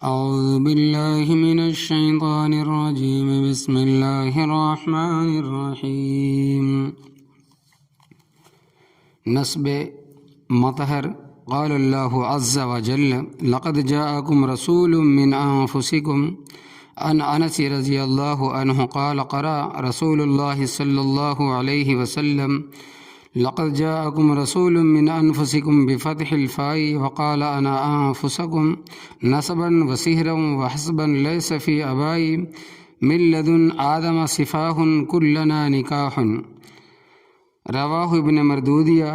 اعوذ باللہ من الشیطان الرجیم بسم اللہ الرحمن الرحیم۔ نصب مطہر قال اللہ عز وجل لقد جاءکم رسول من انفسکم عن انس رضی اللہ عنہ قال قرأ رسول اللہ صلی اللہ علیہ وسلم لقد جاءكم رسول من أنفسكم بفتح الفاء وقال أنا أنفسكم نسبا وسهرا وحسبا ليس في أبائي من لدن آدم صفاه كلنا نكاح۔ رواہ ابن مردودیہ۔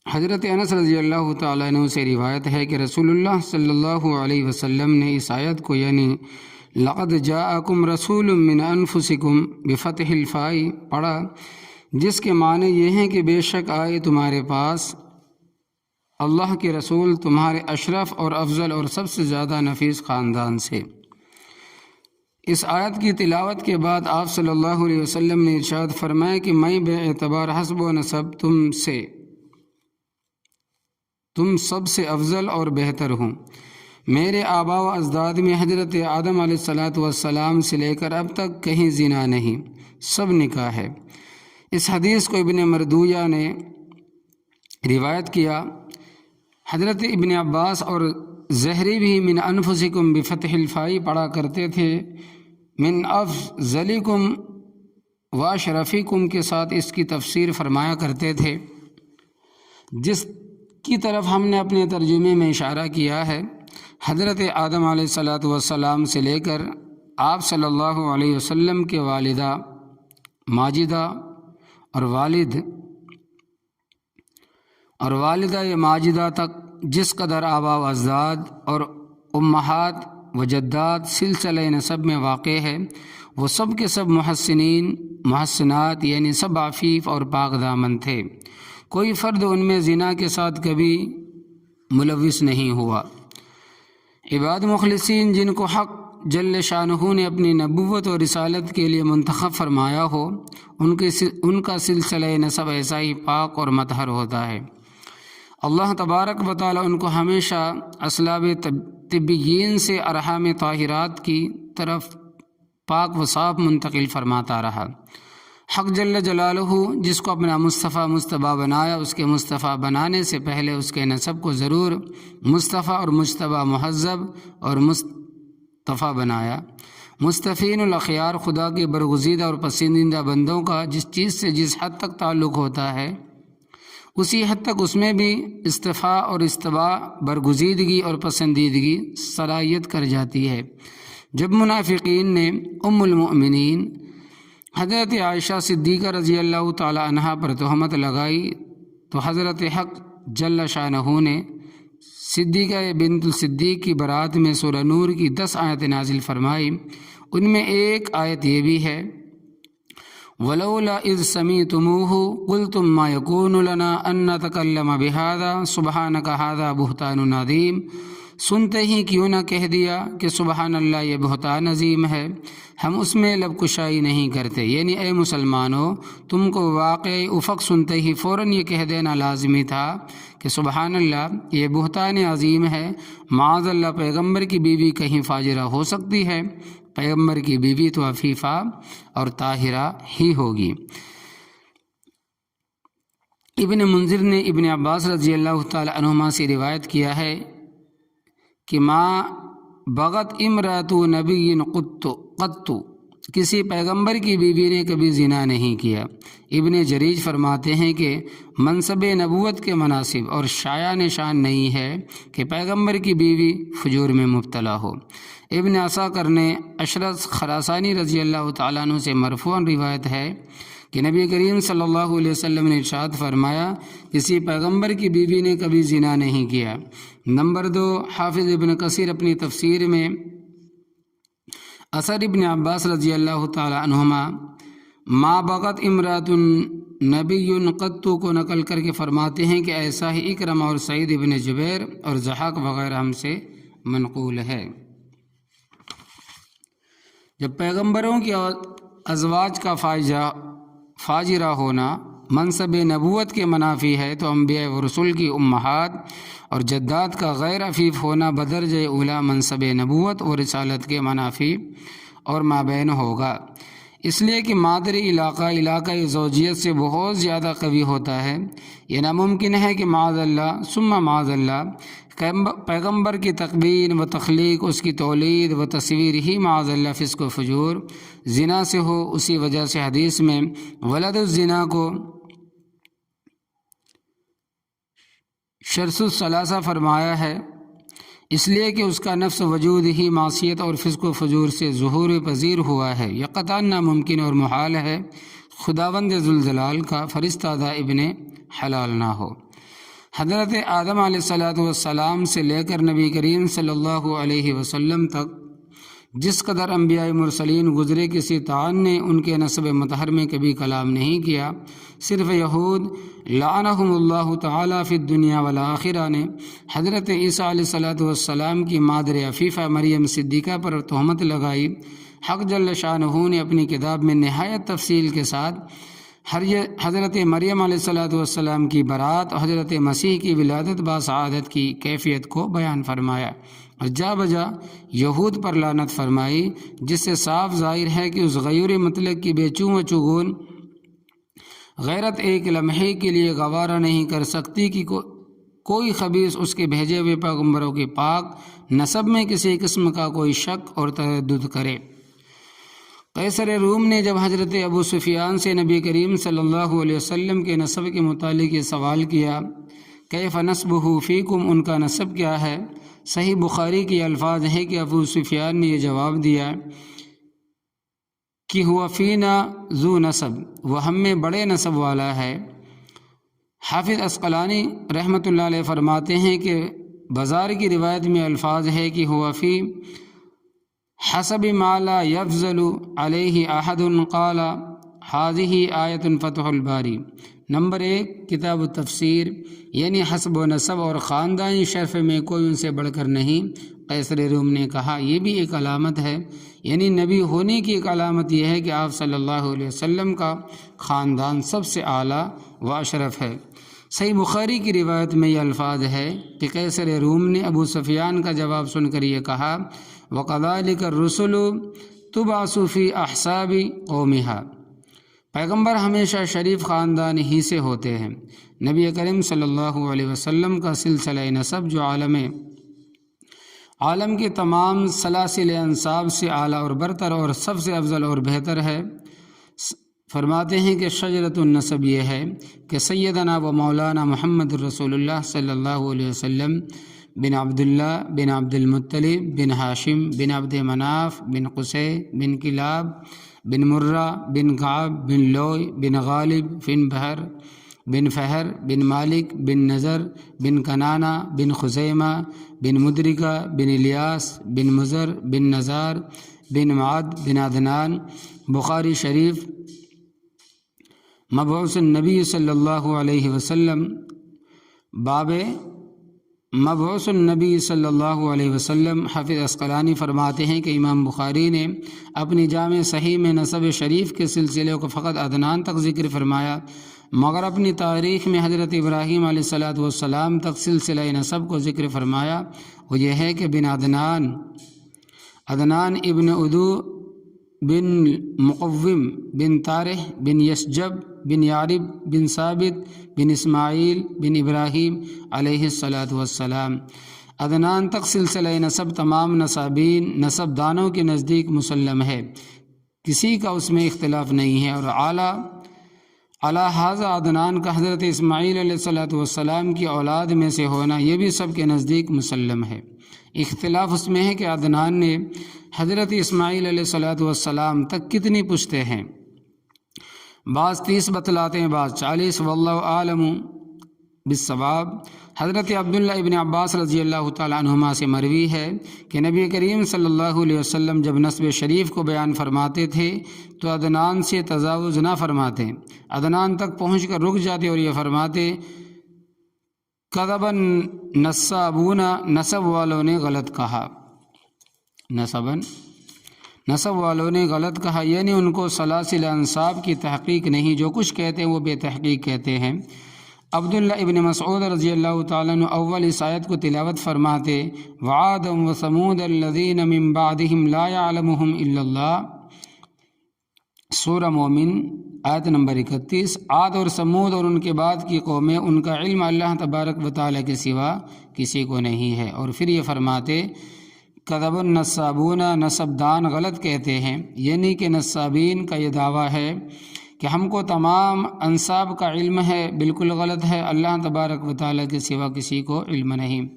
حضرت انس رضی اللہ تعالیٰ عنہ سے روایت ہے کہ رسول اللہ صلی اللہ علیہ وسلم نے اس آیت کو یعنی لقد جاءكم رسول من انفسكم بفتح الفاء پڑھا، جس کے معنی یہ ہیں کہ بے شک آئے تمہارے پاس اللہ کے رسول تمہارے اشرف اور افضل اور سب سے زیادہ نفیس خاندان سے۔ اس آیت کی تلاوت کے بعد آپ صلی اللہ علیہ وسلم نے ارشاد فرمایا کہ میں بے اعتبار حسب و نسب تم سب سے افضل اور بہتر ہوں۔ میرے آبا و اجداد میں حضرت آدم علیہ السلام سے لے کر اب تک کہیں زنا نہیں، سب نکاح ہے۔ اس حدیث کو ابن مردویہ نے روایت کیا۔ حضرت ابن عباس اور زہری بھی من انفسکم بفتح الفاء پڑھا کرتے تھے، من افضلکم و اشرفکم کے ساتھ اس کی تفسیر فرمایا کرتے تھے، جس کی طرف ہم نے اپنے ترجمے میں اشارہ کیا ہے۔ حضرت آدم علیہ السلام سے لے کر آپ صلی اللہ علیہ وسلم کے والدہ ماجدہ اور والدہ ماجدہ تک جس قدر آبا و اجداد اور امہات و جدات سلسلہ نسب میں واقع ہے، وہ سب کے سب محسنین محسنات یعنی سب عفیف اور پاک دامن تھے۔ کوئی فرد ان میں زنا کے ساتھ کبھی ملوث نہیں ہوا۔ عباد مخلصین جن کو حق جل شانہ نے اپنی نبوت اور رسالت کے لیے منتخب فرمایا ہو، ان کا سلسلہ نسب ایسا ہی پاک اور مطہر ہوتا ہے۔ اللہ تبارک و تعالی ان کو ہمیشہ اسلاب طبیین سے ارحام طاہرات کی طرف پاک و صاف منتقل فرماتا رہا۔ حق جل جلالہ جس کو اپنا مصطفیٰ مجتبیٰ بنایا، اس کے مصطفیٰ بنانے سے پہلے اس کے نسب کو ضرور مصطفیٰ اور مجتبیٰ مہذب اور مصطفیٰ بنایا۔ مصطفین الاخیار خدا کے برگزیدہ اور پسندیدہ بندوں کا جس چیز سے جس حد تک تعلق ہوتا ہے، اسی حد تک اس میں بھی استفاء اور استباء برگزیدگی اور پسندیدگی صلاحیت کر جاتی ہے۔ جب منافقین نے ام المؤمنین حضرت عائشہ صدیقہ رضی اللہ تعالی عنہا پر تہمت لگائی تو حضرت حق جل شانہ نے صدیقہ بنت الصدیق کی برات میں سورہ نور کی 10 آیت نازل فرمائی۔ ان میں ایک آیت یہ بھی ہے وَلَوْلَا إِذْ سَمِعْتُمُوهُ قُلْتُمْ مَا يَكُونُ لَنَا أَن نَّتَكَلَّمَ بِهَذَا سُبْحَانَكَ هَذَا بُهْتَانٌ عَظِيمٌ۔ سنتے ہی کیوں نہ کہہ دیا کہ سبحان اللہ یہ بہتان عظیم ہے، ہم اس میں لب کشائی نہیں کرتے۔ یعنی اے مسلمانوں، تم کو واقعی افق سنتے ہی فوراً یہ کہہ دینا لازمی تھا کہ سبحان اللہ یہ بہتان عظیم ہے۔ معاذ اللہ پیغمبر کی بیوی کہیں فاجرہ ہو سکتی ہے؟ پیغمبر کی بیوی تو عفیفہ اور طاہرہ ہی ہوگی۔ ابن منذر نے ابن عباس رضی اللہ تعالی عنہما سے روایت کیا ہے کہ ما بغت امرأۃ نبی قط، کسی پیغمبر کی بیوی نے کبھی زنا نہیں کیا۔ ابن جریج فرماتے ہیں کہ منصب نبوت کے مناسب اور شایع نشان نہیں ہے کہ پیغمبر کی بیوی فجور میں مبتلا ہو۔ ابن عساکر نے اشرس خراسانی رضی اللہ تعالیٰ عنہ سے مرفوعاً روایت ہے کہ نبی کریم صلی اللہ علیہ وسلم نے ارشاد فرمایا کسی پیغمبر کی بیوی نے کبھی زنا نہیں کیا۔ نمبر 2، حافظ ابن کثیر اپنی تفسیر میں اثر ابن عباس رضی اللہ تعالی عنہما ما بغت امرأۃ نبی قط کو نقل کر کے فرماتے ہیں کہ ایسا ہی اکرمہ اور سعید ابن جبیر اور ضحاک وغیرہ ہم سے منقول ہے۔ جب پیغمبروں کی ازواج کا فاجرہ ہونا منصب نبوت کے منافی ہے تو انبیاء و رسول کی امہات اور جدات کا غیر عفیف ہونا بدرجہ اولا منصب نبوت و رسالت کے منافی اور مابین ہوگا، اس لیے کہ مادری علاقۂ زوجیت سے بہت زیادہ قوی ہوتا ہے۔ یہ ناممکن ہے کہ معاذ اللہ ثم معاذ اللہ پیغمبر کی تقوین و تخلیق، اس کی تولید و تصویر ہی معاذ اللہ فسق و فجور زنا سے ہو۔ اسی وجہ سے حدیث میں ولد الزنا کو شرس الثلاثہ فرمایا ہے، اس لیے کہ اس کا نفس وجود ہی معصیت اور فسق و فجور سے ظہور پذیر ہوا ہے۔ یہ قطعاً ناممکن اور محال ہے خداوند ذوالجلال کا فرستادہ ابن حلال نہ ہو۔ حضرت آدم علیہ السلام سے لے کر نبی کریم صلی اللہ علیہ وسلم تک جس قدر انبیاء مرسلین گزرے، کسی طاعن نے ان کے نسب مطہر میں کبھی کلام نہیں کیا۔ صرف یہود لعنہم اللہ تعالیٰ فی الدنیا والآخرہ نے حضرت عیسیٰ علیہ السلام کی مادر عفیفہ مریم صدیقہ پر تہمت لگائی۔ حق جل شانہ نے اپنی کتاب میں نہایت تفصیل کے ساتھ حضرت مریم علیہ السلام کی برات اور حضرت مسیح کی ولادت باسعادت کی کیفیت کو بیان فرمایا اور جا بجا یہود پر لعنت فرمائی، جس سے صاف ظاہر ہے کہ اس غیور مطلق کی بے چوں و چگون غیرت ایک لمحے کے لیے گوارہ نہیں کر سکتی کہ کوئی خبیث اس کے بھیجے ہوئے پیغمبروں کے پاک نسب میں کسی قسم کا کوئی شک اور تردد کرے۔ قیصر روم نے جب حضرت ابو سفیان سے نبی کریم صلی اللہ علیہ وسلم کے نسب کے متعلق یہ سوال کیا، کیف نسبہ فیکم، ان کا نسب کیا ہے؟ صحیح بخاری کی الفاظ ہیں کہ ابو سفیان نے یہ جواب دیا کہ ہوا فینا ذو نسب، وہ ہم میں بڑے نسب والا ہے۔ حافظ عسقلانی رحمۃ اللہ علیہ فرماتے ہیں کہ بازار کی روایت میں الفاظ ہے کہ ہوا فی حسب ما لا یفضل علیہ احد قال ہذہ آیت فتح الباری۔ نمبر 1 کتاب التفسیر، یعنی حسب و نسب اور خاندانی شرف میں کوئی ان سے بڑھ کر نہیں۔ قیصر روم نے کہا یہ بھی ایک علامت ہے، یعنی نبی ہونے کی ایک علامت یہ ہے کہ آپ صلی اللہ علیہ وسلم کا خاندان سب سے اعلیٰ و اشرف ہے۔ صحیح بخاری کی روایت میں یہ الفاظ ہے کہ قیصر روم نے ابو سفیان کا جواب سن کر یہ کہا، وَقَذَلِكَ الرُّسُلُ تُبْعَثُ فِي أَحْسَابِ قَوْمِهَا، پیغمبر ہمیشہ شریف خاندان ہی سے ہوتے ہیں۔ نبی کریم صلی اللہ علیہ وسلم کا سلسلہ نسب جو عالم کے تمام سلاسل انساب سے اعلیٰ اور برتر اور سب سے افضل اور بہتر ہے۔ فرماتے ہیں کہ شجرۃ النسب یہ ہے کہ سیدنا و مولانا محمد رسول اللہ صلی اللہ علیہ وسلم بن عبداللہ بن عبد المطلب بن ہاشم بن عبد مناف بن قصی بن کلاب بن مرہ بن کعب بن لوئی بن غالب بن بحر بن فہر بن مالک بن نذر بن کنانہ بن خزیمہ بن مدرکہ بن الیاس بن مزر بن نزار بن معد بن عدنان۔ بخاری شریف۔ مبعوث النبی صلی اللہ علیہ وسلم، باب مبعوث النبی صلی اللہ علیہ وسلم۔ حافظ عسقلانی فرماتے ہیں کہ امام بخاری نے اپنی جامع صحیح میں نسب شریف کے سلسلے کو فقط عدنان تک ذکر فرمایا، مگر اپنی تاریخ میں حضرت ابراہیم علیہ السلام تک سلسلہ نسب کو ذکر فرمایا۔ وہ یہ ہے کہ بن عدنان ابن ادو بن مقوم بن طارح بن یشجب بن یارب بن ثابت بن اسماعیل بن ابراہیم علیہ السلام۔ عدنان تک سلسلہ نسب تمام نسب دانوں کے نزدیک مسلم ہے، کسی کا اس میں اختلاف نہیں ہے، اور اعلیٰ حاضہ عدنان کا حضرت اسماعیل علیہ السلام کی اولاد میں سے ہونا یہ بھی سب کے نزدیک مسلم ہے۔ اختلاف اس میں ہے کہ عدنان نے حضرت اسماعیل علیہ السلام تک کتنی پشتے ہیں، بعض 30 بتلاتے ہیں، بعض 40، واللہ عالم بالصواب۔ حضرت عبداللہ ابن عباس رضی اللہ تعالیٰ عنہما سے مروی ہے کہ نبی کریم صلی اللہ علیہ وسلم جب نسب شریف کو بیان فرماتے تھے تو عدنان سے تجاوز نہ فرماتے، عدنان تک پہنچ کر رک جاتے اور یہ فرماتے کذباً نسابون، نسب والوں نے غلط کہا، نسب والوں نے غلط کہا، یعنی ان کو سلاسل انساب کی تحقیق نہیں، جو کچھ کہتے ہیں وہ بے تحقیق کہتے ہیں۔ عبداللہ ابن مسعود رضی اللہ تعالیٰ عنہ اول اس آیت کو تلاوت فرماتے، وعادا وثمود الذین من بعدہم لا یعلمہم الا اللہ، سورہ مومن آیت نمبر 31۔ عاد اور سمود اور ان کے بعد کی قومیں، ان کا علم اللہ تبارک و تعالیٰ کے سوا کسی کو نہیں ہے۔ اور پھر یہ فرماتے، کذب النصابون، نسب دان غلط کہتے ہیں، یعنی کہ نصابین کا یہ دعویٰ ہے کہ ہم کو تمام انساب کا علم ہے، بالکل غلط ہے، اللہ تبارک و تعالیٰ کے سوا کسی کو علم نہیں۔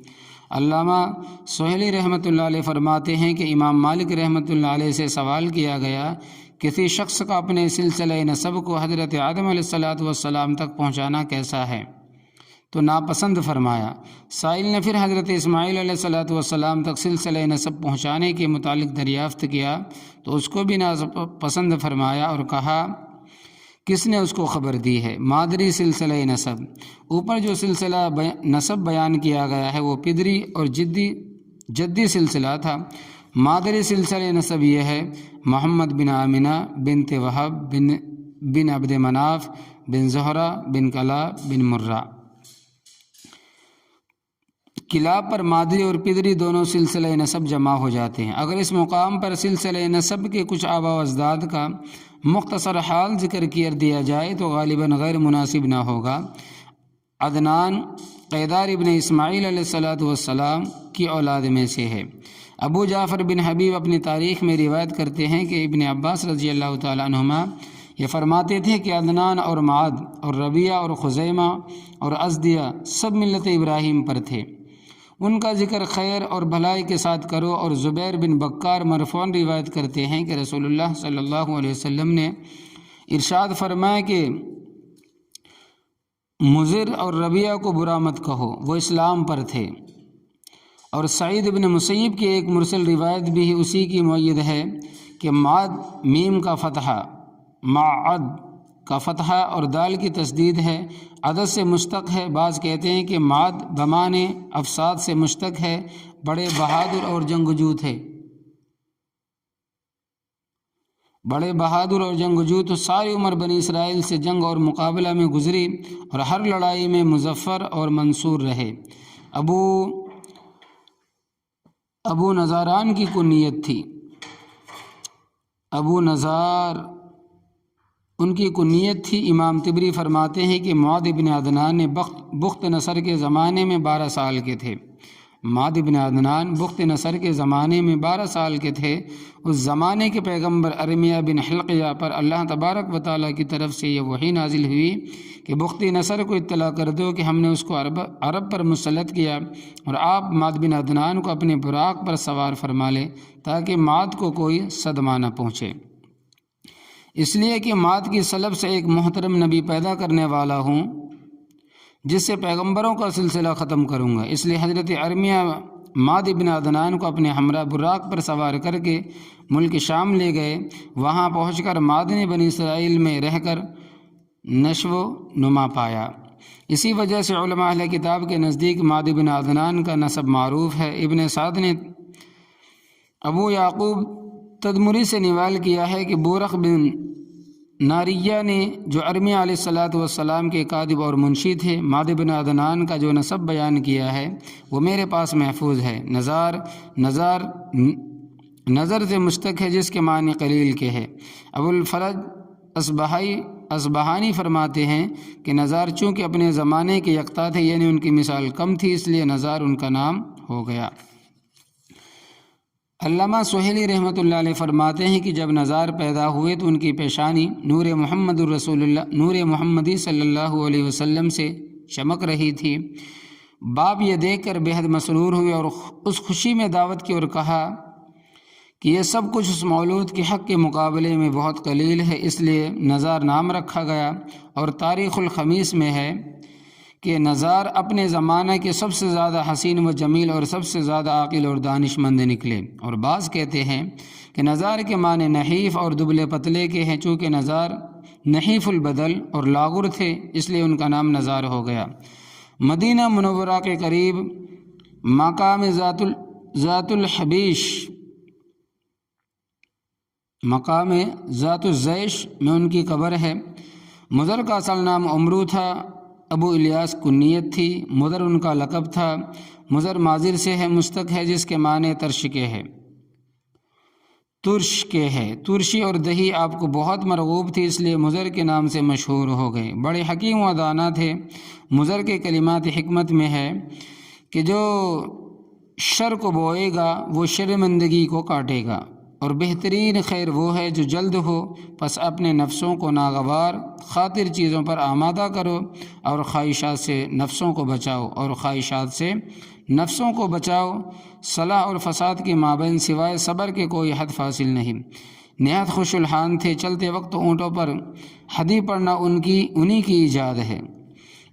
علامہ سہیلی رحمۃ اللہ علیہ فرماتے ہیں کہ امام مالک رحمۃ اللہ علیہ سے سوال کیا گیا، کسی شخص کا اپنے سلسلہ نسب کو حضرت آدم علیہ الصلاۃ والسلام تک پہنچانا کیسا ہے؟ تو ناپسند فرمایا۔ سائل نے پھر حضرت اسماعیل علیہ الصلاۃ والسلام تک سلسلہ نسب پہنچانے کے متعلق دریافت کیا تو اس کو بھی ناپسند فرمایا اور کہا، کس نے اس کو خبر دی ہے؟ مادری سلسلہ نسب، اوپر جو سلسلہ نسب بیان کیا گیا ہے وہ پدری اور جدی سلسلہ تھا۔ مادری سلسلہ نسب یہ ہے، محمد بن آمنہ بنت وہب بن عبد مناف بن زہرہ بن کلاب بن مرہ۔ کلاب پر مادری اور پدری دونوں سلسلہ نسب جمع ہو جاتے ہیں۔ اگر اس مقام پر سلسلہ نسب کے کچھ آباء و اجداد کا مختصر حال ذکر کر دیا جائے تو غالباً غیر مناسب نہ ہوگا۔ عدنان قیدار ابن اسماعیل علیہ الصلاۃ والسلام کی اولاد میں سے ہے۔ ابو جعفر بن حبیب اپنی تاریخ میں روایت کرتے ہیں کہ ابن عباس رضی اللہ تعالیٰ عنہما یہ فرماتے تھے کہ عدنان اور معد اور ربیعہ اور خزیمہ اور ازدیہ سب ملت ابراہیم پر تھے، ان کا ذکر خیر اور بھلائی کے ساتھ کرو۔ اور زبیر بن بکار مرفوعاً روایت کرتے ہیں کہ رسول اللہ صلی اللہ علیہ وسلم نے ارشاد فرمایا کہ مضر اور ربیعہ کو برا مت کہو، وہ اسلام پر تھے۔ اور سعید بن مسیب کی ایک مرسل روایت بھی اسی کی مؤید ہے کہ معد میم کا فتحہ، معد کا فتحہ اور دال کی تشدید ہے، عدد سے مشتق ہے۔ بعض کہتے ہیں کہ معد بمعنی افساد سے مشتق ہے، بڑے بہادر اور جنگجو تھے، بڑے بہادر اور جنگجو تو ساری عمر بنی اسرائیل سے جنگ اور مقابلہ میں گزری اور ہر لڑائی میں مظفر اور منصور رہے۔ ابو نظاران کی کنیت تھی، ابو نظار ان کی کنیت تھی۔ امام طبری فرماتے ہیں کہ معد بن عدنان نے بخت نصر کے زمانے میں 12 سال کے تھے۔ معد بن عدنان بخت نصر کے زمانے میں 12 سال کے تھے۔ اس زمانے کے پیغمبر ارمیہ بن حلقیہ پر اللہ تبارک و تعالیٰ کی طرف سے یہ وحی نازل ہوئی کہ بخت نصر کو اطلاع کر دو کہ ہم نے اس کو عرب پر مسلط کیا اور آپ معد بن عدنان کو اپنے براق پر سوار فرما لے تاکہ معد کو کوئی صدمہ نہ پہنچے، اس لیے کہ معد کی سلب سے ایک محترم نبی پیدا کرنے والا ہوں جس سے پیغمبروں کا سلسلہ ختم کروں گا۔ اس لیے حضرت ارمیہ معد بن عدنان کو اپنے ہمراہ براق پر سوار کر کے ملک شام لے گئے۔ وہاں پہنچ کر معد نے بنی اسرائیل میں رہ کر نشو و نما پایا۔ اسی وجہ سے علماء اہل کتاب کے نزدیک معد بن عدنان کا نسب معروف ہے۔ ابن سعد نے ابو یعقوب تدمری سے نوال کیا ہے کہ بورق بن ناریہ نے جو ارمیہ علیہ الصلاۃ والسلام کے کاتب اور منشی تھے، معد بن عدنان کا جو نسب بیان کیا ہے وہ میرے پاس محفوظ ہے۔ نظر سے مشتق ہے جس کے معنی قلیل کے ہے۔ ابو الفرج اصبہانی فرماتے ہیں کہ نظار چونکہ اپنے زمانے کے یکتا تھے، یعنی ان کی مثال کم تھی، اس لیے نظار ان کا نام ہو گیا۔ علامہ سہیلی رحمۃ اللہ علیہ فرماتے ہیں کہ جب نظار پیدا ہوئے تو ان کی پیشانی نور محمدی صلی اللہ علیہ وسلم سے چمک رہی تھی۔ باپ یہ دیکھ کر بہت مسرور ہوئے اور اس خوشی میں دعوت کی اور کہا کہ یہ سب کچھ اس مولود کے حق کے مقابلے میں بہت قلیل ہے، اس لیے نظار نام رکھا گیا۔ اور تاریخ الخمیس میں ہے کہ نظار اپنے زمانہ کے سب سے زیادہ حسین و جمیل اور سب سے زیادہ عاقل اور دانش مند نکلے۔ اور بعض کہتے ہیں کہ نظار کے معنی نحیف اور دبلے پتلے کے ہیں، چونکہ نظار نحیف البدل اور لاغر تھے اس لیے ان کا نام نظار ہو گیا۔ مدینہ منورہ کے قریب مقام ذات الحبیش مقام ذات الزیش میں ان کی قبر ہے۔ مضر کا اصل نام عمرو تھا، ابو الیاس کنیت تھی، مضر ان کا لقب تھا۔ مضر ماضر سے ہے، مستق ہے جس کے معنی ترش کے ہے، ترش کے ہے۔ ترشی اور دہی آپ کو بہت مرغوب تھی، اس لیے مضر کے نام سے مشہور ہو گئے۔ بڑے حکیم و دانا تھے۔ مضر کے کلمات حکمت میں ہے کہ جو شر کو بوئے گا وہ شرمندگی کو کاٹے گا، اور بہترین خیر وہ ہے جو جلد ہو۔ پس اپنے نفسوں کو ناگوار خاطر چیزوں پر آمادہ کرو، اور خواہشات سے نفسوں کو بچاؤ۔ صلاح اور فساد کے مابین سوائے صبر کے کوئی حد فاصل نہیں۔ نہایت خوش الحان تھے، چلتے وقت اونٹوں پر حدی پڑھنا انہی کی ایجاد ہے۔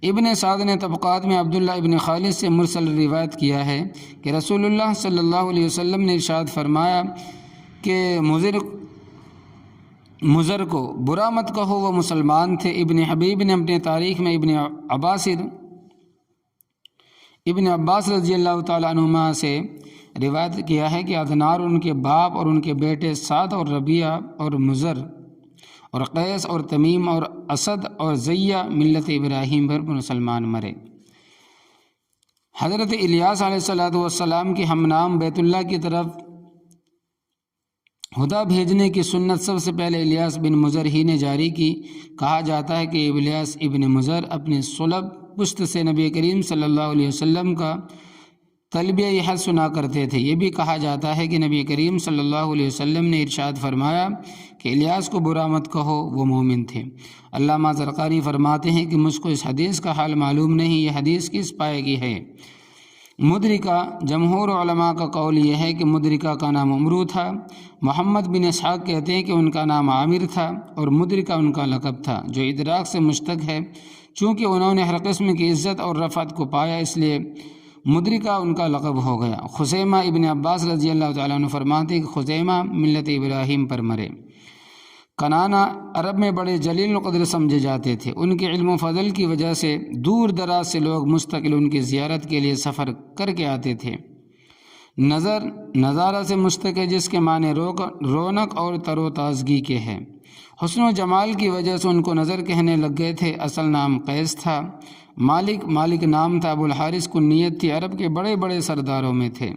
ابن سعد نے طبقات میں عبداللہ ابن خالد سے مرسل روایت کیا ہے کہ رسول اللہ صلی اللہ علیہ وسلم نے ارشاد فرمایا کہ مضر کو برا مت کہو، وہ مسلمان تھے۔ ابن حبیب نے اپنے تاریخ میں ابن عباس رضی اللہ تعالیٰ عنہما سے روایت کیا ہے کہ عدنان ان کے باپ اور ان کے بیٹے سعد اور ربیعہ اور مضر اور قیس اور تمیم اور اسد اور زیہ ملت ابراہیم پر مسلمان مرے۔ حضرت الیاس علیہ السلام کے ہم نام بیت اللہ کی طرف ہدا بھیجنے کی سنت سب سے پہلے الیاس بن مضر ہی نے جاری کی۔ کہا جاتا ہے کہ الیاس ابن مضر اپنی صلب پشت سے نبی کریم صلی اللہ علیہ وسلم کا تلبیہ حج سنا کرتے تھے۔ یہ بھی کہا جاتا ہے کہ نبی کریم صلی اللہ علیہ وسلم نے ارشاد فرمایا کہ الیاس کو برا مت کہو، وہ مومن تھے۔ علامہ زرقانی فرماتے ہیں کہ مجھ کو اس حدیث کا حال معلوم نہیں، یہ حدیث کس پائے کی ہے۔ مدرکہ جمہور علماء کا قول یہ ہے کہ مدرکہ کا نام عمرو تھا۔ محمد بن اسحاق کہتے ہیں کہ ان کا نام عامر تھا، اور مدرکہ ان کا لقب تھا جو ادراک سے مشتق ہے۔ چونکہ انہوں نے ہر قسم کی عزت اور رفعت کو پایا، اس لیے مدرکہ ان کا لقب ہو گیا۔ خزیمہ ابن عباس رضی اللہ تعالیٰ عنہ فرماتے ہیں کہ خزیمہ ملت ابراہیم پر مرے۔ کنانا عرب میں بڑے جلیل القدر سمجھے جاتے تھے۔ ان کے علم و فضل کی وجہ سے دور دراز سے لوگ مستقل ان کی زیارت کے لیے سفر کر کے آتے تھے۔ نظارہ سے مشتق ہے جس کے معنی رونق اور تر و تازگی کے ہیں۔ حسن و جمال کی وجہ سے ان کو نظر کہنے لگ گئے تھے۔ اصل نام قیس تھا۔ مالک نام تھا۔ ابو الحارث کنیت تھی۔ عرب کے بڑے بڑے سرداروں میں تھے۔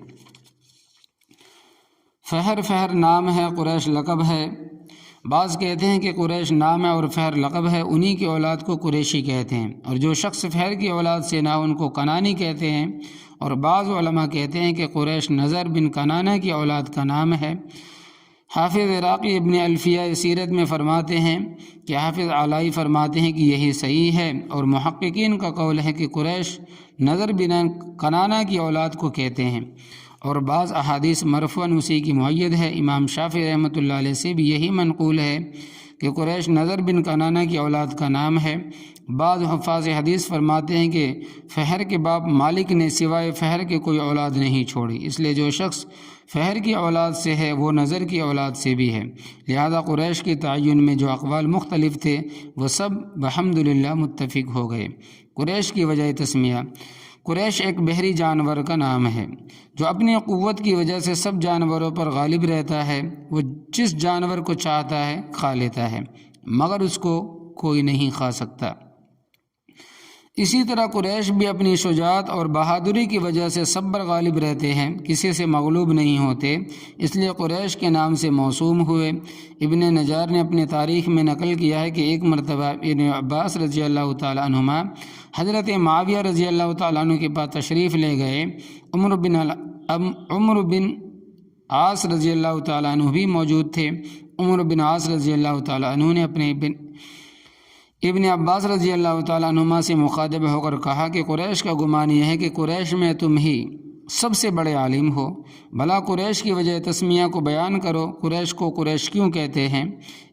فہر نام ہے، قریش لقب ہے۔ بعض کہتے ہیں کہ قریش نام ہے اور فہر لقب ہے، انہی کی اولاد کو قریشی کہتے ہیں، اور جو شخص فہر کی اولاد سے نہ ان کو کنانی کہتے ہیں۔ اور بعض علماء کہتے ہیں کہ قریش نظر بن کنانہ کی اولاد کا نام ہے۔ حافظ عراقی ابن الفیہ سیرت میں فرماتے ہیں کہ حافظ علائی فرماتے ہیں کہ یہی صحیح ہے، اور محققین کا قول ہے کہ قریش نظر بن کنانہ کی اولاد کو کہتے ہیں، اور بعض احادیث مرفوعاً اسی کی مؤید ہے۔ امام شافعی رحمۃ اللہ علیہ سے بھی یہی منقول ہے کہ قریش نظر بن کنانہ کی اولاد کا نام ہے۔ بعض حفاظ حدیث فرماتے ہیں کہ فہر کے باپ مالک نے سوائے فہر کے کوئی اولاد نہیں چھوڑی، اس لیے جو شخص فہر کی اولاد سے ہے وہ نظر کی اولاد سے بھی ہے۔ لہذا قریش کے تعین میں جو اقوال مختلف تھے وہ سب بحمدللہ متفق ہو گئے۔ قریش کی وجہ تسمیہ: قریش ایک بحری جانور کا نام ہے جو اپنی قوت کی وجہ سے سب جانوروں پر غالب رہتا ہے۔ وہ جس جانور کو چاہتا ہے کھا لیتا ہے، مگر اس کو کوئی نہیں کھا سکتا۔ اسی طرح قریش بھی اپنی شجاعت اور بہادری کی وجہ سے سب پر غالب رہتے ہیں، کسی سے مغلوب نہیں ہوتے، اس لیے قریش کے نام سے موسوم ہوئے۔ ابن نجار نے اپنے تاریخ میں نقل کیا ہے کہ ایک مرتبہ ابن عباس رضی اللہ تعالیٰ عنہما حضرت معاویہ رضی اللہ تعالیٰ عنہ کے پاس تشریف لے گئے۔ عمر بن عاص رضی اللہ تعالیٰ عنہ بھی موجود تھے۔ عمر بن عاص رضی اللہ تعالیٰ عنہ نے اپنے ابن عباس رضی اللہ تعالیٰ عنہما سے مخاطب ہو کر کہا کہ قریش کا گمان یہ ہے کہ قریش میں تم ہی سب سے بڑے عالم ہو، بھلا قریش کی وجہ تسمیہ کو بیان کرو، قریش کو قریش کیوں کہتے ہیں؟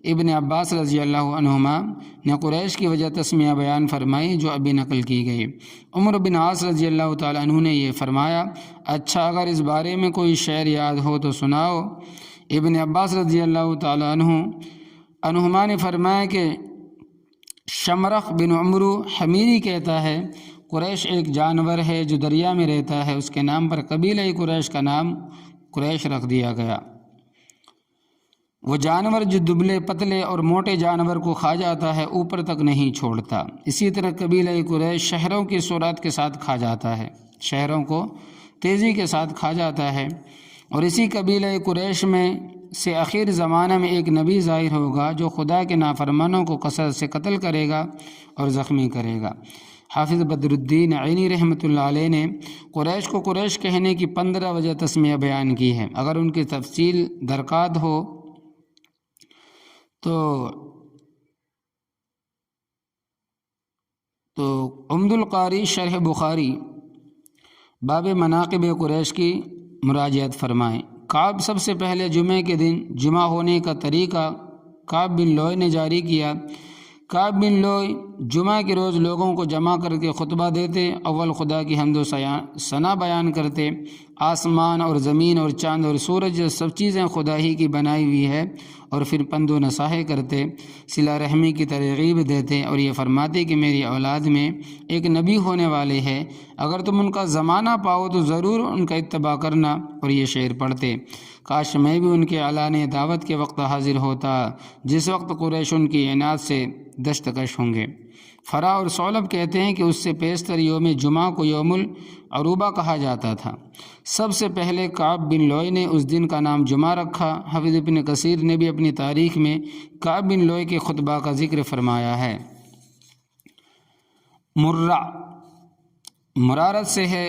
ابن عباس رضی اللہ عنہما نے قریش کی وجہ تسمیہ بیان فرمائی جو ابھی نقل کی گئی۔ عمر بن عاص رضی اللہ تعالیٰ عنہ نے یہ فرمایا، اچھا اگر اس بارے میں کوئی شعر یاد ہو تو سناؤ۔ ابن عباس رضی اللہ تعالیٰ عنہما نے فرمایا کہ شمرخ بن عمرو حمیری کہتا ہے قریش ایک جانور ہے جو دریا میں رہتا ہے، اس کے نام پر قبیلہ قریش کا نام قریش رکھ دیا گیا۔ وہ جانور جو دبلے پتلے اور موٹے جانور کو کھا جاتا ہے اوپر تک نہیں چھوڑتا۔ اسی طرح قبیلہ قریش شہروں کی سرعت کے ساتھ کھا جاتا ہے، شہروں کو تیزی کے ساتھ کھا جاتا ہے۔ اور اسی قبیلہ قریش میں سے آخر زمانہ میں ایک نبی ظاہر ہوگا جو خدا کے نافرمانوں کو کثرت سے قتل کرے گا اور زخمی کرے گا۔ حافظ بدر الدین عینی رحمۃ اللہ علیہ نے قریش کو قریش کہنے کی 15 وجہ تسمیہ بیان کی ہے۔ اگر ان کی تفصیل درکار ہو تو عمد القاری شرح بخاری باب مناقب قریش کی مراجعت فرمائیں۔ کعب سب سے پہلے جمعے کے دن جمع ہونے کا طریقہ کعب بن لوئی نے جاری کیا۔ کعب بن لوئی جمعہ کے روز لوگوں کو جمع کر کے خطبہ دیتے، اول خدا کی حمد و ثنا بیان کرتے، آسمان اور زمین اور چاند اور سورج سب چیزیں خدا ہی کی بنائی ہوئی ہے، اور پھر پند و نصیحت کرتے، صلہ رحمی کی ترغیب دیتے اور یہ فرماتے کہ میری اولاد میں ایک نبی ہونے والے ہے، اگر تم ان کا زمانہ پاؤ تو ضرور ان کا اتباع کرنا، اور یہ شعر پڑھتے، کاش میں بھی ان کے اعلان دعوت کے وقت حاضر ہوتا جس وقت قریش ان کی عناد سے دستکش ہوں گے۔ فرا اور صولب کہتے ہیں کہ اس سے پیشتر یوم جمعہ کو یوم العروبہ کہا جاتا تھا۔ سب سے پہلے کعب بن لوئی نے اس دن کا نام جمعہ رکھا۔ حافظ ابن کثیر نے بھی اپنی تاریخ میں کعب بن لوئی کے خطبہ کا ذکر فرمایا ہے۔ مرہ مرارت سے ہے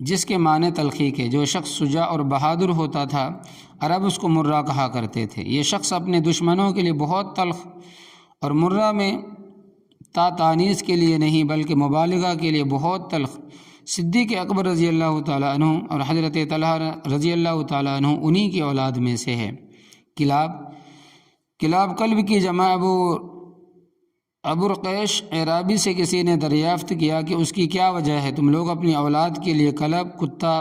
جس کے معنی تلخیق ہے۔ جو شخص شجاع اور بہادر ہوتا تھا عرب اس کو مرہ کہا کرتے تھے۔ یہ شخص اپنے دشمنوں کے لیے بہت تلخ، اور مرہ میں تانیث کے لیے نہیں بلکہ مبالغہ کے لیے بہت تلخ۔ صدیق اکبر رضی اللہ تعالیٰ عنہ اور حضرت طلحہ رضی اللہ تعالیٰ عنہ انہی کی اولاد میں سے ہے۔ کلاب قلب کی جمع ابو رقیش اعرابی سے کسی نے دریافت کیا کہ اس کی کیا وجہ ہے؟ تم لوگ اپنی اولاد کے لیے کلب، کتا،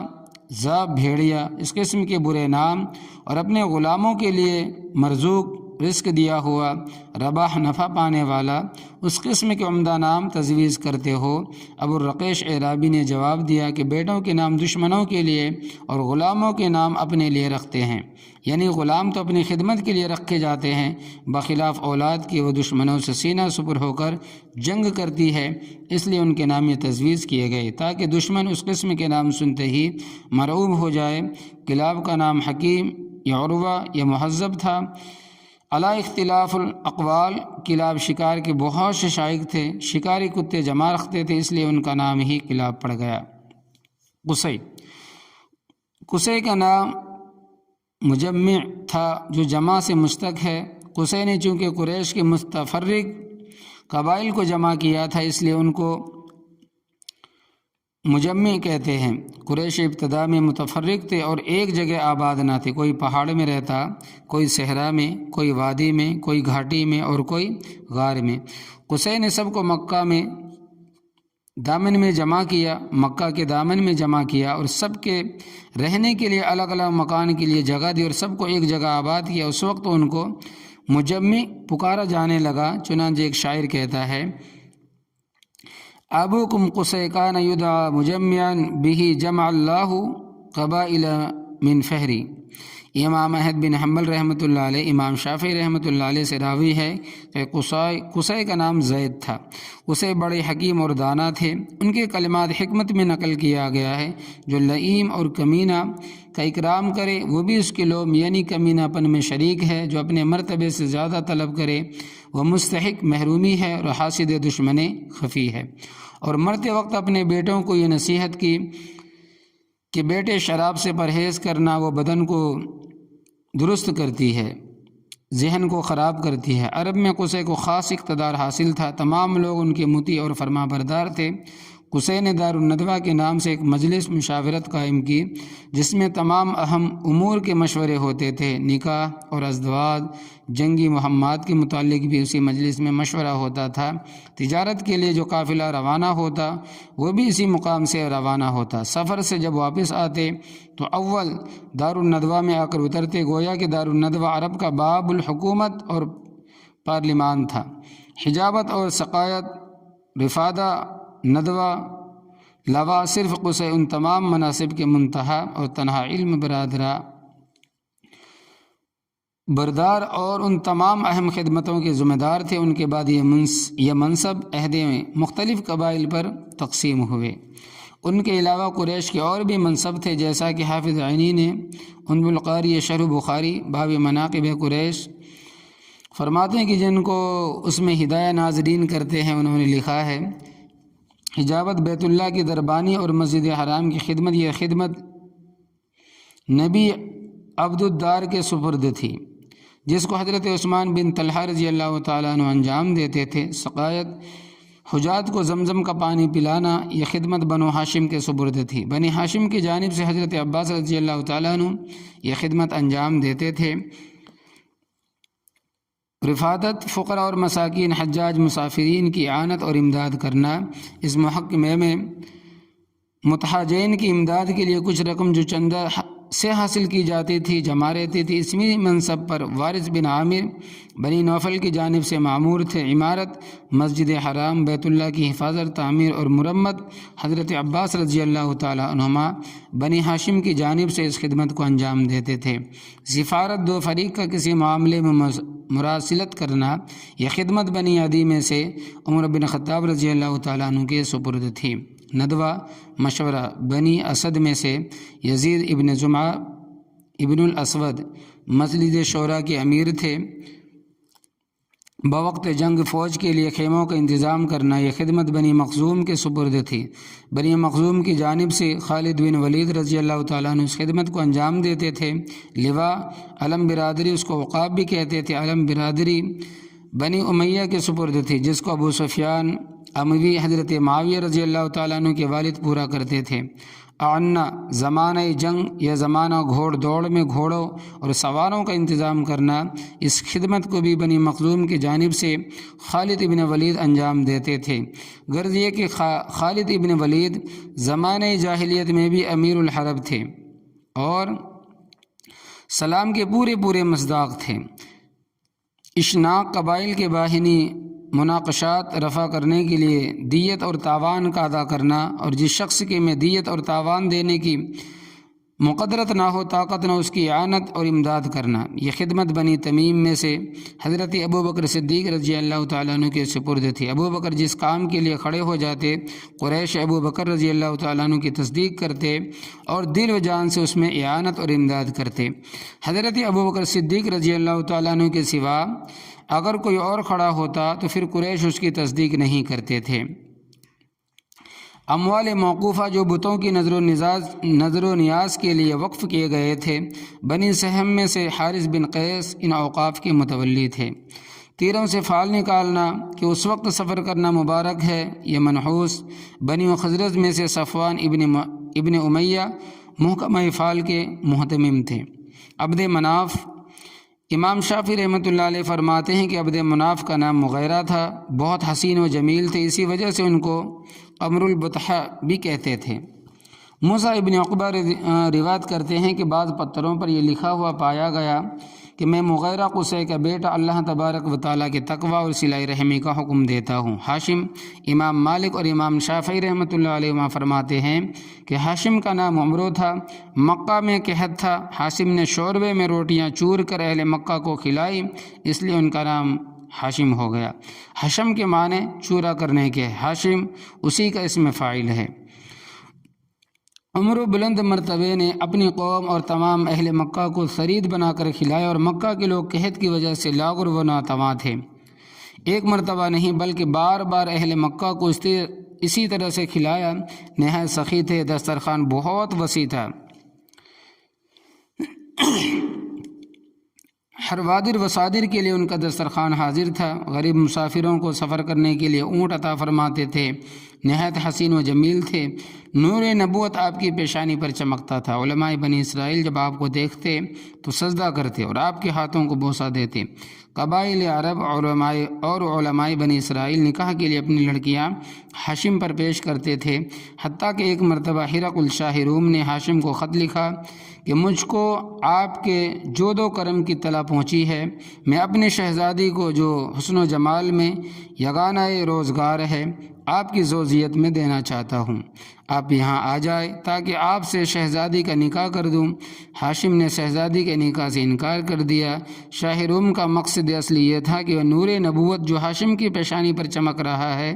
ذئب، بھیڑیا اس قسم کے برے نام، اور اپنے غلاموں کے لیے مرزوق، رزق دیا ہوا، رباح، نفع پانے والا، اس قسم کے عمدہ نام تجویز کرتے ہو۔ ابو الرقیش اعرابی نے جواب دیا کہ بیٹوں کے نام دشمنوں کے لیے اور غلاموں کے نام اپنے لیے رکھتے ہیں، یعنی غلام تو اپنی خدمت کے لیے رکھے جاتے ہیں، بخلاف اولاد کی وہ دشمنوں سے سینہ سپر ہو کر جنگ کرتی ہے، اس لیے ان کے نام یہ تجویز کیے گئے تاکہ دشمن اس قسم کے نام سنتے ہی مرعوب ہو جائے۔ کلاب کا نام حکیم یا عروہ یا مہذب تھا۔ علی اختلاف الاقوال کلاب شکار کے بہت سے شائق تھے، شکاری کتے جمع رکھتے تھے، اس لیے ان کا نام ہی کلاب پڑ گیا۔ قصی کا نام مجمع تھا جو جمع سے مشتق ہے۔ قصی نے چونکہ قریش کے متفرق قبائل کو جمع کیا تھا اس لیے ان کو مجمع کہتے ہیں۔ قریش ابتدا میں متفرق تھے اور ایک جگہ آباد نہ تھے، کوئی پہاڑ میں رہتا، کوئی صحرا میں، کوئی وادی میں، کوئی گھاٹی میں اور کوئی غار میں۔ قصی نے سب کو مکہ میں دامن میں جمع کیا، مکہ کے دامن میں جمع کیا، اور سب کے رہنے کے لیے الگ الگ مکان کے لیے جگہ دی اور سب کو ایک جگہ آباد کیا۔ اس وقت ان کو مجمع پکارا جانے لگا۔ چنانچہ ایک شاعر کہتا ہے، ابوکم قصی کان یدعا مجمعا بہ جمع اللہ قبائل من فہری۔ امام احمد بن حنبل رحمۃ اللہ علیہ، امام شافعی رحمۃ اللہ علیہ سے راوی ہے کہ قصی کا نام زید تھا۔ قصی بڑے حکیم اور دانا تھے۔ ان کے کلمات حکمت میں نقل کیا گیا ہے، جو لئیم اور کمینہ کا اکرام کرے وہ بھی اس کے لوم یعنی کمینہ پن میں شریک ہے، جو اپنے مرتبے سے زیادہ طلب کرے وہ مستحق محرومی ہے اور حاسد دشمن خفی ہے۔ اور مرتے وقت اپنے بیٹوں کو یہ نصیحت کی کہ بیٹے شراب سے پرہیز کرنا، وہ بدن کو درست کرتی ہے، ذہن کو خراب کرتی ہے۔ عرب میں قصی کو خاص اقتدار حاصل تھا، تمام لوگ ان کے مطیع اور فرما بردار تھے۔ قصی نے دار الندوہ کے نام سے ایک مجلس مشاورت قائم کی جس میں تمام اہم امور کے مشورے ہوتے تھے۔ نکاح اور ازدواج، جنگی مہمات کے متعلق بھی اسی مجلس میں مشورہ ہوتا تھا۔ تجارت کے لیے جو قافلہ روانہ ہوتا وہ بھی اسی مقام سے روانہ ہوتا۔ سفر سے جب واپس آتے تو اول دار الندوہ میں آ کر اترتے، گویا کہ دار الندوہ عرب کا باب الحکومت اور پارلیمان تھا۔ حجابت اور سقایت، رفادہ، ندوہ، لوا، صرف قصی ان تمام مناصب کے منتہا اور تنہا علم برادرہ بردار اور ان تمام اہم خدمتوں کے ذمہ دار تھے۔ ان کے بعد یہ منصب عہد میں مختلف قبائل پر تقسیم ہوئے۔ ان کے علاوہ قریش کے اور بھی منصب تھے، جیسا کہ حافظ عینی نے ام القاری شرح بخاری باب مناقب قریش فرماتے ہیں کہ جن کو اس میں ہدایہ ناظرین کرتے ہیں، انہوں نے لکھا ہے حجابت بیت اللہ کی دربانی اور مسجد حرام کی خدمت، یہ خدمت نبی عبد الدار کے سپرد تھی، جس کو حضرت عثمان بن طلحہ رضی اللہ تعالیٰ عنہ انجام دیتے تھے۔ سقایت حجاج کو زمزم کا پانی پلانا، یہ خدمت بنو ہاشم کے سپرد تھی۔ بنی ہاشم کی جانب سے حضرت عباس رضی اللہ تعالیٰ عنہ یہ خدمت انجام دیتے تھے۔ رفادت فقراء اور مساکین، حجاج مسافرین کی اعانت اور امداد کرنا۔ اس محکمے میں متحاجین کی امداد کے لیے کچھ رقم جو چندہ سے حاصل کی جاتی تھی جمع رہتی تھی۔ اسمی منصب پر وارث بن عامر بنی نوفل کی جانب سے معمور تھے۔ عمارت مسجد حرام، بیت اللہ کی حفاظت، تعمیر اور مرمت حضرت عباس رضی اللہ تعالیٰ عنہما بنی ہاشم کی جانب سے اس خدمت کو انجام دیتے تھے۔ سفارت، دو فریق کا کسی معاملے میں مراسلت کرنا، یہ خدمت بنی عدی میں سے عمر بن خطاب رضی اللہ تعالیٰ عنہ کے سپرد تھی۔ ندوہ مشورہ، بنی اسد میں سے یزید ابن زمعہ ابن الاسود مسجد شورا کے امیر تھے۔ بوقت جنگ فوج کے لیے خیموں کا انتظام کرنا، یہ خدمت بنی مخزوم کے سپرد تھی۔ بنی مخزوم کی جانب سے خالد بن ولید رضی اللہ تعالیٰ عنہ اس خدمت کو انجام دیتے تھے۔ لواء علم برادری، اس کو عقاب بھی کہتے تھے، علم برادری بنی امیہ کے سپرد تھی، جس کو ابو سفیان اموی حضرت معاویہ رضی اللہ تعالیٰ عنہ کے والد پورا کرتے تھے۔ اعنا، زمانہ جنگ یا زمانہ گھوڑ دوڑ میں گھوڑوں اور سواروں کا انتظام کرنا، اس خدمت کو بھی بنی مخزوم کی جانب سے خالد ابن ولید انجام دیتے تھے۔ غرض یہ کہ خالد ابن ولید زمانہ جاہلیت میں بھی امیر الحرب تھے اور سلام کے پورے مصداق تھے۔ اشناق قبائل کے باہنی مناقشات رفع کرنے کے لیے دیت اور تاوان کا ادا کرنا، اور جس شخص کے میں دیت اور تاوان دینے کی مقدرت نہ ہو، طاقت نہ، اس کی اعانت اور امداد کرنا، یہ خدمت بنی تمیم میں سے حضرت ابو بکر صدیق رضی اللہ تعالیٰ عنہ کے سپرد تھی۔ ابو بکر جس کام کے لیے کھڑے ہو جاتے، قریش ابو بکر رضی اللہ تعالیٰ عنہ کی تصدیق کرتے اور دل و جان سے اس میں اعانت اور امداد کرتے۔ حضرت ابو بکر صدیق رضی اللہ تعالیٰ عنہ کے سوا اگر کوئی اور کھڑا ہوتا تو پھر قریش اس کی تصدیق نہیں کرتے تھے۔ اموال موقوفہ جو بتوں کی نظر و نیاز کے لیے وقف کیے گئے تھے، بنی سہم میں سے حارث بن قیس ان اوقاف کے متولی تھے۔ تیروں سے فال نکالنا کہ اس وقت سفر کرنا مبارک ہے، یہ منحوس بنی خزرج میں سے صفوان ابن امیہ محکمہ فال کے محتمم تھے۔ عبد مناف، امام شافعی رحمۃ اللہ علیہ فرماتے ہیں کہ عبد مناف کا نام مغیرہ تھا، بہت حسین و جمیل تھے، اسی وجہ سے ان کو قمر البطحہ بھی کہتے تھے۔ موسیٰ ابن عقبہ روایت کرتے ہیں کہ بعض پتھروں پر یہ لکھا ہوا پایا گیا کہ میں مغیرہ قصی کا بیٹا اللہ تبارک و تعالیٰ کے تقوی اور صلہ رحمی کا حکم دیتا ہوں۔ ہاشم، امام مالک اور امام شافعی رحمۃ اللہ علیہ فرماتے ہیں کہ ہاشم کا نام عمرو تھا، مکہ میں قحط تھا، ہاشم نے شوربے میں روٹیاں چور کر اہل مکہ کو کھلائی، اس لیے ان کا نام ہاشم ہو گیا۔ حشم کے معنی چورا کرنے کے، ہاشم اسی کا اسم فاعل ہے۔ عمرو بلند مرتبے نے اپنی قوم اور تمام اہل مکہ کو ثرید بنا کر کھلایا، اور مکہ کے لوگ قحط کی وجہ سے لاغر و ناتواں تھے۔ ایک مرتبہ نہیں بلکہ بار بار اہل مکہ کو اسی طرح سے کھلایا، نہایت سخی تھے، دسترخوان بہت وسیع تھا۔ ہر وادر و صادر کے لیے ان کا دسترخوان حاضر تھا۔ غریب مسافروں کو سفر کرنے کے لیے اونٹ عطا فرماتے تھے، نہایت حسین و جمیل تھے، نور نبوت آپ کی پیشانی پر چمکتا تھا۔ علماء بنی اسرائیل جب آپ کو دیکھتے تو سجدہ کرتے اور آپ کے ہاتھوں کو بوسہ دیتے۔ قبائل عرب اور علماء بنی اسرائیل نکاح کے لیے اپنی لڑکیاں ہاشم پر پیش کرتے تھے، حتیٰ کہ ایک مرتبہ ہرقل شاہ روم نے ہاشم کو خط لکھا کہ مجھ کو آپ کے جود و کرم کی اطلاع پہنچی ہے، میں اپنے شہزادی کو جو حسن و جمال میں یگانہ روزگار ہے آپ کی زوجیت میں دینا چاہتا ہوں، آپ یہاں آ جائے تاکہ آپ سے شہزادی کا نکاح کر دوں۔ ہاشم نے شہزادی کے نکاح سے انکار کر دیا۔ شاہ روم کا مقصد اصلی یہ تھا کہ وہ نور نبوت جو ہاشم کی پیشانی پر چمک رہا ہے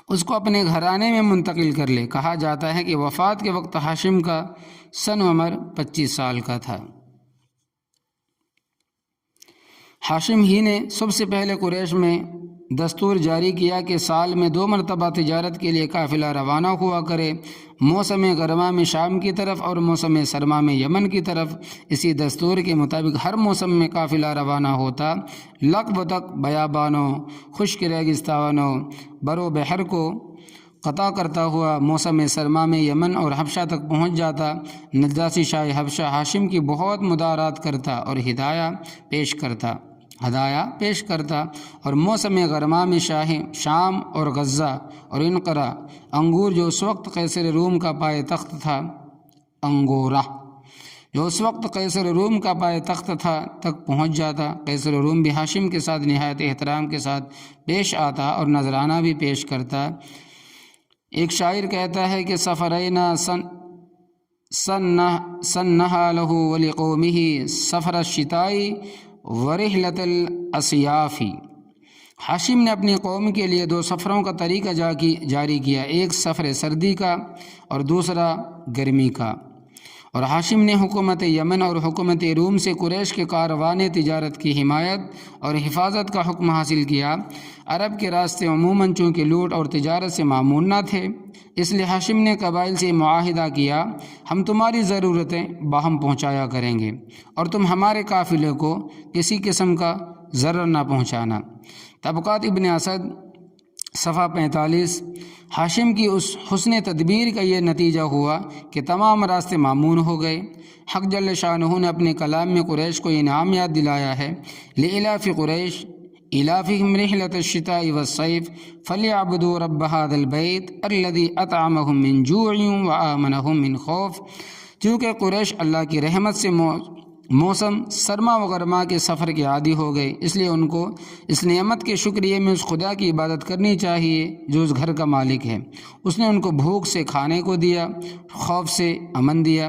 اس کو اپنے گھرانے میں منتقل کر لے۔ کہا جاتا ہے کہ وفات کے وقت ہاشم کا سن عمر 25 سال کا تھا۔ ہاشم ہی نے سب سے پہلے قریش میں دستور جاری کیا کہ سال میں 2 مرتبہ تجارت کے لیے قافلہ روانہ ہوا کرے، موسم گرما میں شام کی طرف اور موسم سرما میں یمن کی طرف۔ اسی دستور کے مطابق ہر موسم میں قافلہ روانہ ہوتا، لقب تک بیابانوں، خشک ریگستانوں، برو بحر کو قطع کرتا ہوا موسم سرما میں یمن اور حبشہ تک پہنچ جاتا۔ نجاشی شاہ حبشہ ہاشم کی بہت مدارات کرتا اور ہدایہ پیش کرتا اور موسم گرما میں شاہ شام اور غزہ اور انقرہ انگور جو اس وقت قیصر روم کا پائے تخت تھا تک پہنچ جاتا۔ قیصر روم بھی ہاشم کے ساتھ نہایت احترام کے ساتھ پیش آتا اور نذرانہ بھی پیش کرتا۔ ایک شاعر کہتا ہے کہ سفرینا سنہا لہو ولقومہ سفر الشتائی ورحلۃ الاسیافی۔ ہاشم نے اپنی قوم کے لیے 2 سفروں کا طریقہ جاری کیا، ایک سفر سردی کا اور دوسرا گرمی کا۔ اور ہاشم نے حکومت یمن اور حکومت روم سے قریش کے کاروان تجارت کی حمایت اور حفاظت کا حکم حاصل کیا۔ عرب کے راستے عموماً چونکہ لوٹ اور تجارت سے مامون نہ تھے، اس لیے ہاشم نے قبائل سے معاہدہ کیا، ہم تمہاری ضرورتیں باہم پہنچایا کریں گے اور تم ہمارے قافلے کو کسی قسم کا ضرر نہ پہنچانا۔ طبقات ابن اسد صفحہ 45۔ ہاشم کی اس حسن تدبیر کا یہ نتیجہ ہوا کہ تمام راستے مامون ہو گئے۔ حق جل شانہ نے اپنے کلام میں قریش کو انعام یاد دلایا ہے، لإلاف قریش إلافهم رحلة الشتاء والصيف فليعبدوا رب هذا البيت الذي أطعمهم من جوع وآمنهم من خوف۔ چونکہ قریش اللہ کی رحمت سے موسم سرما و گرما کے سفر کے عادی ہو گئے، اس لیے ان کو اس نعمت کے شکریہ میں اس خدا کی عبادت کرنی چاہیے جو اس گھر کا مالک ہے۔ اس نے ان کو بھوک سے کھانے کو دیا، خوف سے امن دیا۔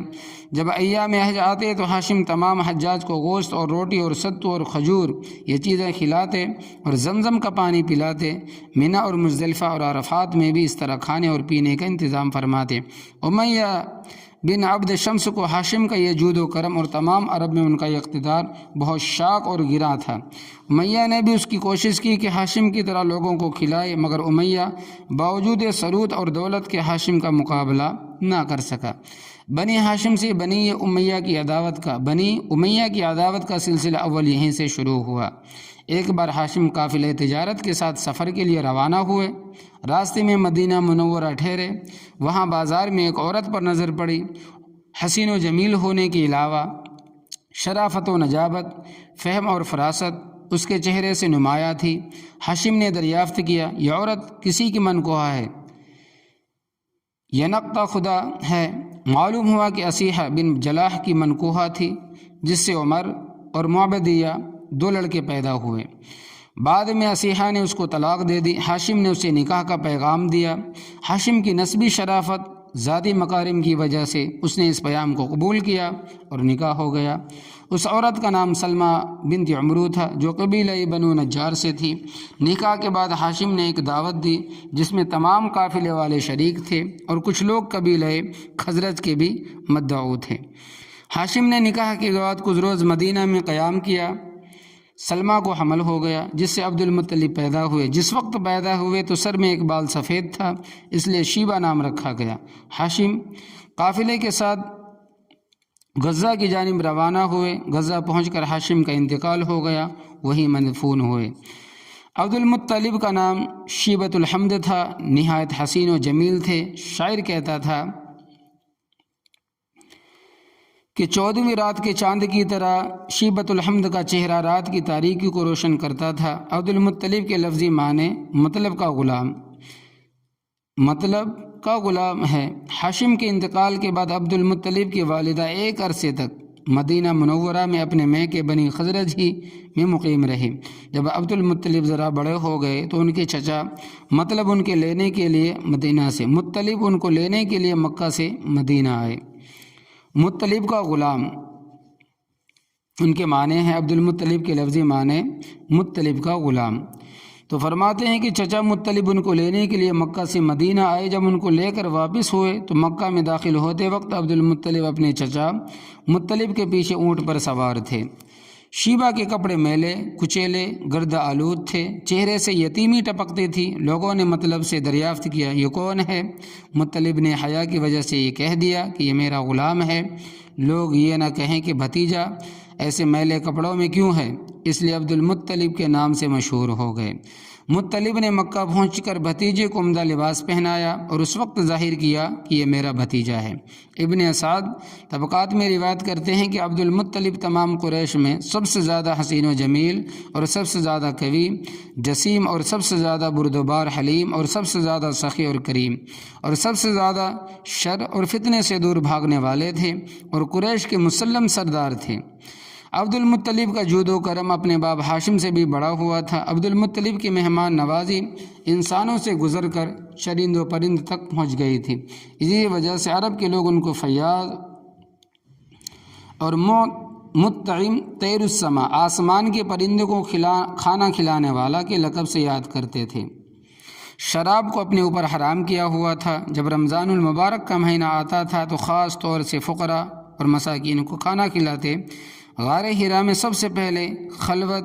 جب ایام حج آتے تو ہاشم تمام حجاج کو گوشت اور روٹی اور ستو اور کھجور یہ چیزیں کھلاتے اور زمزم کا پانی پلاتے۔ منی اور مزدلفہ اور عرفات میں بھی اس طرح کھانے اور پینے کا انتظام فرماتے۔ امیہ بن عبد شمس کو ہاشم کا یہ جود و کرم اور تمام عرب میں ان کا یہ اقتدار بہت شاق اور گراں تھا۔ امیہ نے بھی اس کی کوشش کی کہ ہاشم کی طرح لوگوں کو کھلائے، مگر امیہ باوجود ثروت اور دولت کے ہاشم کا مقابلہ نہ کر سکا۔ بنی ہاشم سے بنی امیہ کی عداوت کا سلسلہ اول یہیں سے شروع ہوا۔ ایک بار ہاشم قافلہ تجارت کے ساتھ سفر کے لیے روانہ ہوئے، راستے میں مدینہ منورہ ٹھہرے، وہاں بازار میں ایک عورت پر نظر پڑی۔ حسین و جمیل ہونے کے علاوہ شرافت و نجابت، فہم اور فراست اس کے چہرے سے نمایاں تھی۔ ہاشم نے دریافت کیا، یہ عورت کسی کی منکوحہ ہے؟ یہ نقطہ خدا ہے۔ معلوم ہوا کہ اسیحہ بن جلاح کی منکوحہ تھی، جس سے عمر اور معبدیہ 2 لڑکے پیدا ہوئے۔ بعد میں اسیحہ نے اس کو طلاق دے دی۔ ہاشم نے اسے نکاح کا پیغام دیا۔ ہاشم کی نسبی شرافت، ذاتی مکارم کی وجہ سے اس نے اس پیام کو قبول کیا اور نکاح ہو گیا۔ اس عورت کا نام سلمہ بنت عمرو تھا، جو قبیلہ بنو نجار سے تھی۔ نکاح کے بعد ہاشم نے ایک دعوت دی جس میں تمام قافلے والے شریک تھے اور کچھ لوگ قبیلہ خزرج کے بھی مدعو تھے۔ ہاشم نے نکاح کے بعد کچھ روز مدینہ میں قیام کیا۔ سلمہ کو حمل ہو گیا، جس سے عبد المطلب پیدا ہوئے۔ جس وقت پیدا ہوئے تو سر میں ایک بال سفید تھا، اس لیے شیبہ نام رکھا گیا۔ ہاشم قافلے کے ساتھ غزہ کی جانب روانہ ہوئے۔ غزہ پہنچ کر ہاشم کا انتقال ہو گیا، وہی مدفون ہوئے۔ عبد المطلب کا نام شیبۃ الحمد تھا، نہایت حسین و جمیل تھے۔ شاعر کہتا تھا کہ 14ویں رات کے چاند کی طرح شیبۃ الحمد کا چہرہ رات کی تاریکی کو روشن کرتا تھا۔ عبد المطلب کے لفظی معنی مطلب کا غلام، مطلب کا غلام ہے۔ ہاشم کے انتقال کے بعد عبد المطلب کی والدہ ایک عرصے تک مدینہ منورہ میں اپنے میکے بنی خزرج ہی میں مقیم رہی۔ جب عبد المطلب ذرا بڑے ہو گئے تو ان کے چچا مطلب ان کے لینے کے لیے مدینہ سے، مطلب ان کو لینے کے لیے مکہ سے مدینہ آئے۔ مطلب کا غلام، ان کے معنی ہیں عبد المطلب کے لفظی معنی مطلب کا غلام۔ تو فرماتے ہیں کہ چچا مطلب ان کو لینے کے لیے مکہ سے مدینہ آئے۔ جب ان کو لے کر واپس ہوئے تو مکہ میں داخل ہوتے وقت عبد المطلب اپنے چچا مطلب کے پیچھے اونٹ پر سوار تھے۔ شیبہ کے کپڑے میلے کچیلے گرد آلود تھے، چہرے سے یتیمی ٹپکتی تھی۔ لوگوں نے مطلب سے دریافت کیا یہ کون ہے؟ مطلب نے حیا کی وجہ سے یہ کہہ دیا کہ یہ میرا غلام ہے۔ لوگ یہ نہ کہیں کہ بھتیجا ایسے میلے کپڑوں میں کیوں ہے، اس لیے عبد المطلب کے نام سے مشہور ہو گئے۔ مطلب نے مکہ پہنچ کر بھتیجے کو عمدہ لباس پہنایا اور اس وقت ظاہر کیا کہ یہ میرا بھتیجا ہے۔ ابن اسعد طبقات میں روایت کرتے ہیں کہ عبد المطلب تمام قریش میں سب سے زیادہ حسین و جمیل اور سب سے زیادہ قوی جسیم اور سب سے زیادہ بردبار حلیم اور سب سے زیادہ سخی اور کریم اور سب سے زیادہ شر اور فتنے سے دور بھاگنے والے تھے اور قریش کے مسلم سردار تھے۔ عبد المطلب کا جود و کرم اپنے باپ ہاشم سے بھی بڑا ہوا تھا۔ عبد المطلب کی مہمان نوازی انسانوں سے گزر کر چرند و پرند تک پہنچ گئی تھی۔ اسی وجہ سے عرب کے لوگ ان کو فیاض اور مطعم طیر السما، آسمان کے پرندوں کو کھانا کھلانے والا کے لقب سے یاد کرتے تھے۔ شراب کو اپنے اوپر حرام کیا ہوا تھا۔ جب رمضان المبارک کا مہینہ آتا تھا تو خاص طور سے فقراء اور مساکین کو کھانا کھلاتے۔ غار حرا میں سب سے پہلے خلوت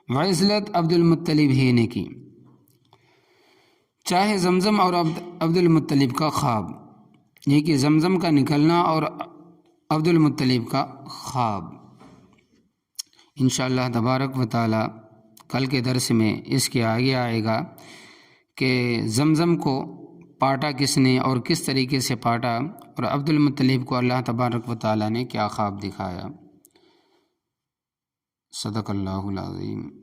و عزلت عبد المطلب ہی نے کی۔ چاہے زمزم اور عبد المطلب کا خواب، یہ کہ زمزم کا نکلنا اور عبد المطلب کا خواب، انشاءاللہ تبارک و تعالی کل کے درس میں اس کے آگے آئے گا کہ زمزم کو پاٹا کس نے اور کس طریقے سے پاٹا اور عبد المطلب کو اللہ تبارک و تعالی نے کیا خواب دکھایا۔ صدق اللہ العظیم۔